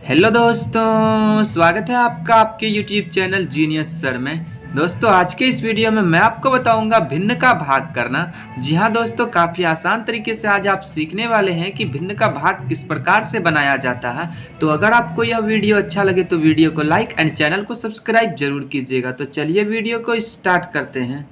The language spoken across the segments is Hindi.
हेलो दोस्तों, स्वागत है आपका आपके YouTube चैनल जीनियस सर में। दोस्तों, आज के इस वीडियो में मैं आपको बताऊंगा भिन्न का भाग करना। जी हाँ दोस्तों, काफ़ी आसान तरीके से आज आप सीखने वाले हैं कि भिन्न का भाग किस प्रकार से बनाया जाता है। तो अगर आपको यह वीडियो अच्छा लगे तो वीडियो को लाइक एंड चैनल को सब्सक्राइब जरूर कीजिएगा। तो चलिए वीडियो को स्टार्ट करते हैं।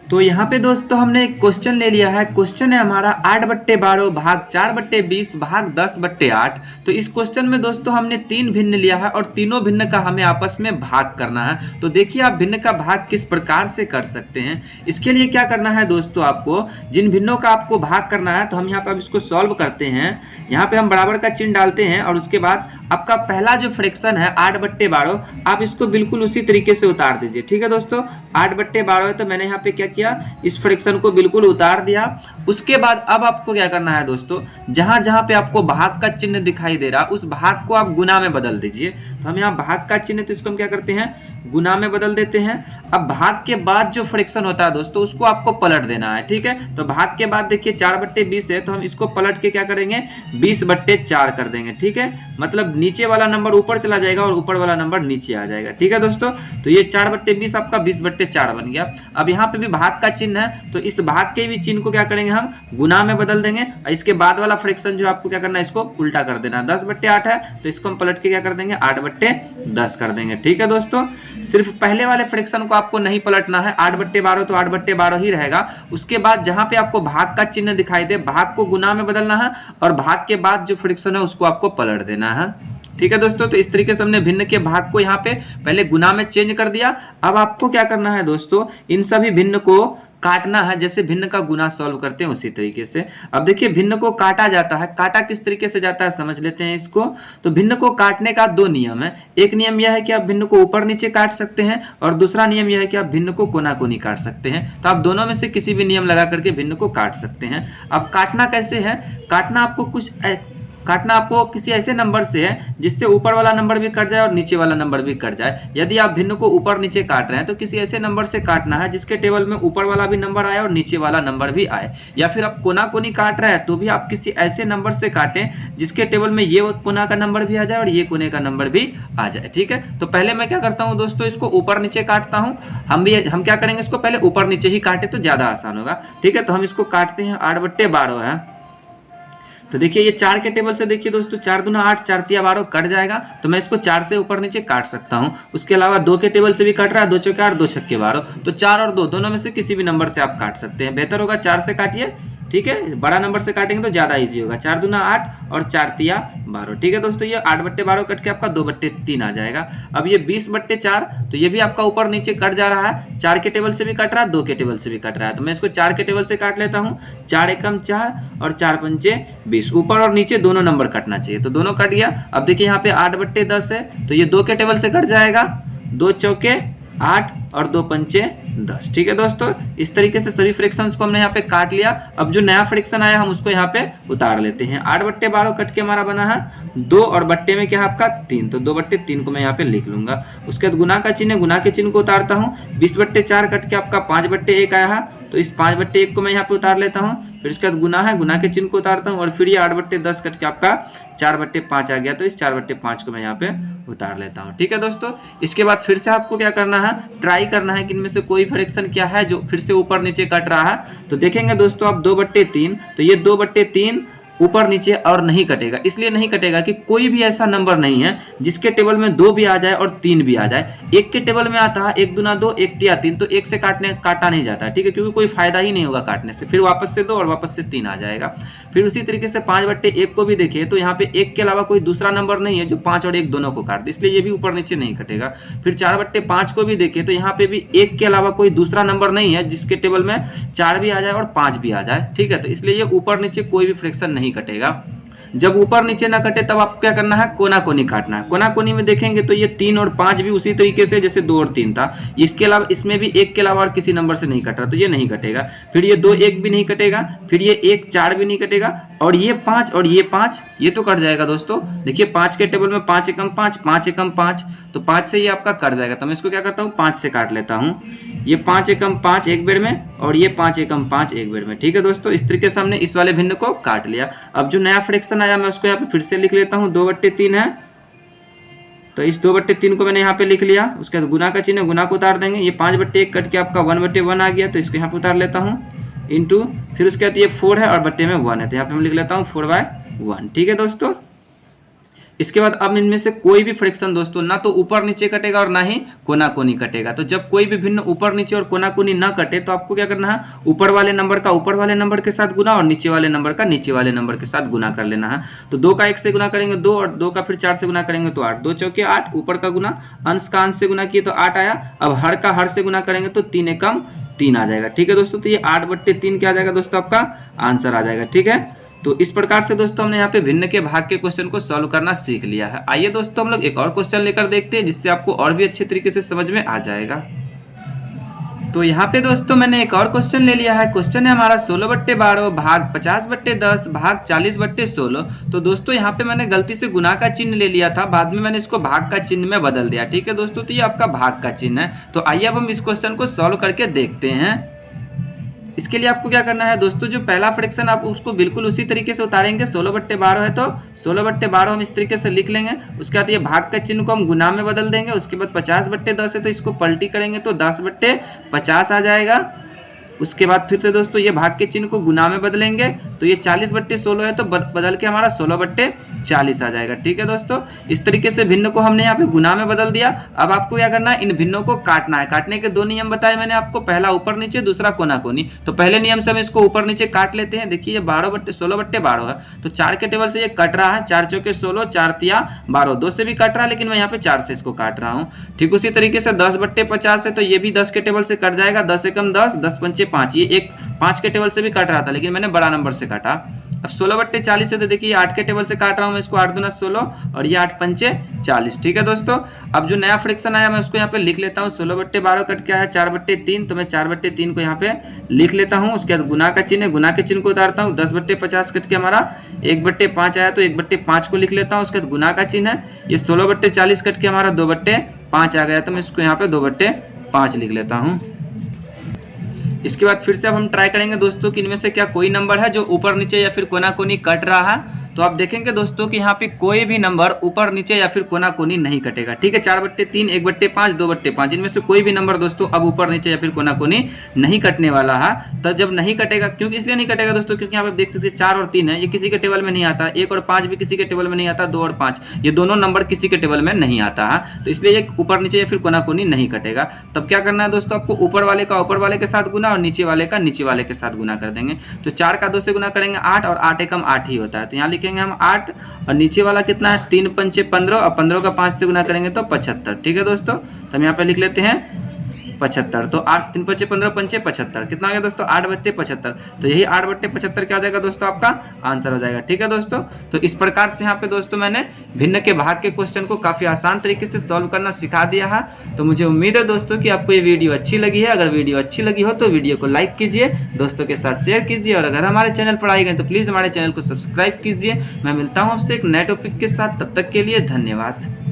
तो यहाँ पे दोस्तों हमने एक क्वेश्चन ले लिया है। क्वेश्चन है हमारा 8/12 भाग 4/20 भाग 10/8। तो इस क्वेश्चन में दोस्तों हमने तीन भिन्न लिया है और तीनों भिन्न का हमें आपस में भाग करना है। तो देखिए आप भिन्न का भाग किस प्रकार से कर सकते हैं। इसके लिए क्या करना है दोस्तों, आपको जिन भिन्नों का आपको भाग करना है तो हम यहाँ पे अब इसको सॉल्व करते हैं। यहाँ पे हम बराबर का चिन्ह डालते हैं और उसके बाद आपका पहला जो फ्रैक्शन है 8/12, आप इसको बिल्कुल उसी तरीके से उतार दीजिए। ठीक है दोस्तों, 8/12 है तो मैंने यहाँ पे क्या किया, इस फ्रैक्शन को बिल्कुल उतार दिया। उसके बाद अब आपको क्या करना है दोस्तों, जहां जहां पे आपको भाग का चिन्ह दिखाई दे रहा उस भाग को आप गुना में बदल दीजिए। तो हम यहाँ भाग का चिन्ह, तो इसको हम क्या करते हैं, गुना में बदल देते हैं। अब भाग के बाद जो फ्रैक्शन होता है दोस्तों उसको आपको पलट देना है। ठीक है, तो भाग के बाद देखिए 4/20 है तो हम इसको पलट के क्या करेंगे, 20/4 कर देंगे। ठीक है, मतलब नीचे वाला नंबर ऊपर चला जाएगा और ऊपर वाला नंबर नीचे आ जाएगा। ठीक है दोस्तों, तो ये 4/20 आपका 20/4 बन गया। अब यहाँ पे भी भाग का चिन्ह है तो इस भाग के भी चिन्ह को क्या करेंगे, हम गुना में बदल देंगे। और इसके बाद वाला फ्रैक्शन जो आपको क्या करना है, इसको उल्टा कर देना। 10/8 है तो इसको हम पलट के क्या कर देंगे, 8/10 कर देंगे। ठीक है दोस्तों, सिर्फ पहले वाले फ्रैक्शन को आपको नहीं पलटना है। 8/12 तो 8/12 ही रहेगा। उसके बाद जहां पे आपको भाग का चिन्ह दिखाई दे, भाग को गुना में बदलना है और भाग के बाद जो फ्रैक्शन है उसको आपको पलट देना है। ठीक है दोस्तों, तो इस तरीके से हमने भिन्न के भाग को यहाँ पे पहले गुना में चेंज कर दिया। अब आपको क्या करना है दोस्तों, इन सभी भिन्न को काटना है। जैसे भिन्न का गुना सॉल्व करते हैं उसी तरीके से। अब देखिए भिन्न को काटा जाता है। काटा किस तरीके से जाता है समझ लेते हैं इसको। तो भिन्न को काटने का दो नियम है। एक नियम यह है कि आप भिन्न को ऊपर नीचे काट सकते हैं और दूसरा नियम यह है कि आप भिन्न को कोना कोनी काट सकते हैं। तो आप दोनों में से किसी भी नियम लगा करके भिन्न को काट सकते हैं। अब काटना कैसे है, काटना आपको किसी ऐसे नंबर से है जिससे ऊपर वाला नंबर भी कट जाए और नीचे वाला नंबर भी कट जाए। यदि आप भिन्न को ऊपर नीचे काट रहे हैं तो किसी ऐसे नंबर से काटना है जिसके टेबल में ऊपर वाला भी नंबर आए और नीचे वाला नंबर भी आए। या फिर आप कोना कोनी काट रहे हैं तो भी आप किसी ऐसे नंबर से काटें जिसके टेबल में ये कोना का नंबर भी आ जाए और ये कोने का नंबर भी आ जाए। ठीक है, तो पहले मैं क्या करता हूँ दोस्तों, इसको ऊपर नीचे काटता हूँ। हम क्या करेंगे, इसको पहले ऊपर नीचे ही काटे तो ज्यादा आसान होगा। ठीक है, तो हम इसको काटते हैं। 8/12 है तो देखिए ये 4 के टेबल से देखिए दोस्तों, 4 दूना 8, 4 तिया 12 कट जाएगा। तो मैं इसको 4 से ऊपर नीचे काट सकता हूं। उसके अलावा 2 के टेबल से भी कट रहा है, 2 चौके 8, 2 छक्के 12। तो 4 और 2 दोनों में से किसी भी नंबर से आप काट सकते हैं। बेहतर होगा 4 से काटिए। ठीक है, बड़ा नंबर से काटेंगे तो ज्यादा इजी होगा। 4 दूना 8 और 4 तिया 12। ठीक है दोस्तों, ये 8/12 कट के आपका 2/3 आ जाएगा। अब ये 20/4 तो ये भी आपका ऊपर नीचे कट जा रहा है। 4 के टेबल से भी कट रहा है, 2 के टेबल से भी कट रहा है। तो मैं इसको 4 के टेबल से काट लेता हूँ। 4 एकम 4 और 4 पंचे 20। ऊपर और नीचे दोनों नंबर कटना चाहिए, तो दोनों कट गया। अब देखिए यहाँ पे 8/10 है तो ये 2 के टेबल से कट जाएगा। 2 चौके 8 और 2 पंचे 10। ठीक है दोस्तों, इस तरीके से सभी फ्रैक्शंस को हमने यहाँ पे काट लिया। अब जो नया फ्रैक्शन आया हम उसको यहाँ पे उतार लेते हैं। 8/12 कट के हमारा बना है 2 और बट्टे में क्या है आपका 3, तो 2/3 को मैं यहाँ पे लिख लूंगा। उसके बाद गुना का चिन्ह, गुना के चिन्ह को उतारता हूँ। 20/4 कट के आपका 5/1 आया है तो इस 5/1 को मैं यहाँ पे उतार लेता हूँ। फिर इसके बाद गुना है, गुना के चिन्ह को उतारता हूँ और फिर ये 8/10 कट के आपका 4/5 आ गया। तो इस 4/5 को मैं यहाँ पे उतार लेता हूँ। ठीक है दोस्तों, इसके बाद फिर से आपको क्या करना है, ट्राई करना है कि इनमें से कोई फ्रैक्शन क्या है जो फिर से ऊपर नीचे कट रहा है। तो देखेंगे दोस्तों आप 2/3, तो ये 2/3 ऊपर नीचे और नहीं कटेगा। इसलिए नहीं कटेगा कि कोई भी ऐसा नंबर नहीं है जिसके टेबल में 2 भी आ जाए और 3 भी आ जाए। एक के टेबल में आता है 1 दूना 2, 1 तिया 3, तो एक से काटा नहीं जाता। ठीक है, क्योंकि कोई फायदा ही नहीं होगा काटने से। फिर वापस से 2 और वापस से 3 आ जाएगा। फिर उसी तरीके से 5/1 को भी देखिए तो यहाँ पे 1 के अलावा कोई दूसरा नंबर नहीं है जो 5 और 1 दोनों को काट दे, इसलिए ये भी ऊपर नीचे नहीं कटेगा। फिर 4/5 को भी देखिए तो यहाँ पे भी 1 के अलावा कोई दूसरा नंबर नहीं है जिसके टेबल में 4 भी आ जाए और 5 भी आ जाए। ठीक है, तो इसलिए ये ऊपर नीचे कोई भी फ्रैक्शन नहीं कटेगा। जब ऊपर नीचे ना कटे तब आपको क्या करना है, कोना कोनी काटना है। कोना कोनी में देखेंगे तो ये 3 और 5 भी उसी तरीके से जैसे 2 और 3 था। इसके अलावा इसमें भी 1 के अलावा और किसी नंबर से नहीं कट रहा तो ये नहीं कटेगा। फिर ये 2 1 भी नहीं कटेगा, फिर ये 1 4 भी नहीं कटेगा और ये 5 और ये 5 ये तो कट जाएगा दोस्तों। देखिए 5 के टेबल में 5 एकम 5, 5 एकम 5, तो 5 से ये आपका कट जाएगा। तो मैं इसको क्या करता हूँ, 5 से काट लेता हूँ। ये 5 एकम 5 एक बेर में और ये 5 एकम 5 एक बेर में। ठीक है दोस्तों, इस तरीके से हमने इस वाले भिन्न को काट लिया। अब जो नया फ्रैक्शन आया मैं उसको यहाँ पे फिर से लिख लेता हूँ, 2/3 है, तो इस 2/3 को मैंने यहाँ पे लिख लिया। उसके बाद गुना का चिन्ह, गुना को उतार देंगे, ये 5/1 कट के आपका 1/1 आ गया, तो इसको यहाँ पे उतार लेता हूँ, इंटू, फिर उसके बाद ये 4 है और बट्टे में 1 है, तो यहाँ पे मैं लिख लेता हूँ 4/1। ठीक है दोस्तों। इसके बाद अब इनमें से कोई भी फ्रैक्शन दोस्तों ना तो ऊपर नीचे कटेगा और ना ही कोना कोनी कटेगा। तो जब कोई भी भिन्न ऊपर नीचे और कोना कोनी ना कटे तो आपको क्या करना है, ऊपर वाले नंबर का ऊपर वाले नंबर के साथ गुना और नीचे वाले नंबर का नीचे वाले नंबर के साथ गुना कर लेना है। तो 2 का 1 से गुना करेंगे 2, और 2 का फिर 4 से गुना करेंगे तो 8, 2 चौके 8, ऊपर का गुना, अंश का अंश से गुना किए तो 8 आया। अब हर का हर से गुना करेंगे तो 3 एकम 3 आ जाएगा। ठीक है दोस्तों, तो ये 8/3 क्या आ जाएगा दोस्तों, आपका आंसर आ जाएगा। ठीक है, तो इस प्रकार से दोस्तों हमने यहाँ पे भिन्न के भाग के क्वेश्चन को सॉल्व करना सीख लिया है। आइए दोस्तों हम लोग एक और क्वेश्चन लेकर देखते हैं जिससे आपको और भी अच्छे तरीके से समझ में आ जाएगा। तो यहाँ पे दोस्तों मैंने एक और क्वेश्चन ले लिया है। क्वेश्चन है हमारा 16/12 भाग 50/10 भाग 40/16। तो दोस्तों यहाँ पे मैंने गलती से गुना का चिन्ह ले लिया था, बाद में मैंने इसको भाग का चिन्ह में बदल दिया। ठीक है दोस्तों, तो ये आपका भाग का चिन्ह है। तो आइए अब हम इस क्वेश्चन को सॉल्व करके देखते हैं। इसके लिए आपको क्या करना है दोस्तों, जो पहला फ्रैक्शन आप उसको बिल्कुल उसी तरीके से उतारेंगे। 16/12 है तो 16/12 हम इस तरीके से लिख लेंगे। उसके बाद ये भाग का चिन्ह को हम गुना में बदल देंगे। उसके बाद 50/10 है तो इसको पलटी करेंगे तो 10/50 आ जाएगा। उसके बाद फिर से दोस्तों ये भाग के चिन्ह को गुना में बदलेंगे तो ये 40/16 है तो बदल के हमारा 16/40 आ जाएगा। ठीक है दोस्तों, इस तरीके से भिन्न को हमने यहाँ पे गुना में बदल दिया। अब आपको क्या करना है, इन भिन्नों को काटना है। काटने के 2 नियम बताए मैंने आपको, पहला ऊपर नीचे, दूसरा कोना कोनी। तो पहले नियम से हम इसको ऊपर नीचे काट लेते हैं। देखिए ये 16/12 है तो 4 के टेबल से ये कट रहा है, 4 चौके 16, 4 तिया 12, 2 से भी कट रहा है लेकिन मैं यहाँ पे 4 से इसको काट रहा हूँ। ठीक उसी तरीके से 10/50 है तो ये भी 10 के टेबल से कट जाएगा, 10 एकम 10, 10 पंचे 5, ये एक 5 के टेबल से भी काट रहा था लेकिन मैंने बड़ा नंबर से काटा। अब 16/40 है तो देखिए 8 के टेबल से काट रहा हूं मैं इसको, 8 दूना 16 और ये 8 पंचे 40। ठीक है दोस्तों, अब जो नया फ्रैक्शन आया मैं उसको यहाँ पे लिख लेता हूँ। 16/12 कट क्या है 4/3, तो मैं 4/3 को यहाँ पे लिख लेता हूँ। उसके बाद गुना का चिन्ह, गुना के चिन्ह को उतारता हूँ। 10/50 कट के हमारा 1/5 आया तो 1/5 को लिख लेता हूँ। उसके बाद गुना का चिन्ह है, ये 16/40 कट के हमारा 2/5 आ गया तो मैं इसको यहाँ पे 2/5 लिख लेता हूँ। इसके बाद फिर से अब हम ट्राई करेंगे दोस्तों कि इनमें से क्या कोई नंबर है जो ऊपर नीचे या फिर कोना कोनी कट रहा है। तो आप देखेंगे दोस्तों कि यहाँ पे कोई भी नंबर ऊपर नीचे या फिर कोना कोनी नहीं कटेगा। ठीक है, 4/3, 1/5, 2/5, इनमें से कोई भी नंबर दोस्तों अब ऊपर नीचे या फिर कोना कोनी नहीं कटने वाला है। तो जब नहीं कटेगा, क्योंकि इसलिए नहीं कटेगा दोस्तों क्योंकि यहाँ पे देख सकते 4 और 3 है, ये किसी के टेबल में नहीं आता। 1 और 5 भी किसी के टेबल में नहीं आता। 2 और 5 ये दोनों नंबर किसी के टेबल में नहीं आता है, तो इसलिए ये ऊपर नीचे या फिर कोना कोनी नहीं कटेगा। तब क्या करना है दोस्तों, आपको ऊपर वाले का ऊपर वाले के साथ गुना और नीचे वाले का नीचे वाले के साथ गुना कर देंगे। तो 4 का 2 से गुना करेंगे 8 और 8 एकम 8 ही होता है, तो यहाँ लिखेंगे हम 8 और नीचे वाला कितना है 3 पंचे 15 और 15 का 5 से गुना करेंगे तो 75। ठीक है दोस्तों, तो हम यहाँ पे लिख लेते हैं 75। तो 8 3 पंचे 15 पंचे 75 कितना आ गया दोस्तों 8/75। तो यही 8/75 क्या हो जाएगा दोस्तों आपका आंसर हो जाएगा। ठीक है दोस्तों, तो इस प्रकार से यहाँ पे दोस्तों मैंने भिन्न के भाग के क्वेश्चन को काफी आसान तरीके से सॉल्व करना सिखा दिया है। तो मुझे उम्मीद है दोस्तों कि आपको ये वीडियो अच्छी लगी है। अगर वीडियो अच्छी लगी हो तो वीडियो को लाइक कीजिए, दोस्तों के साथ शेयर कीजिए, और अगर हमारे चैनल पर आए गए तो प्लीज हमारे चैनल को सब्सक्राइब कीजिए। मैं मिलता हूँ आपसे एक नए टॉपिक के साथ, तब तक के लिए धन्यवाद।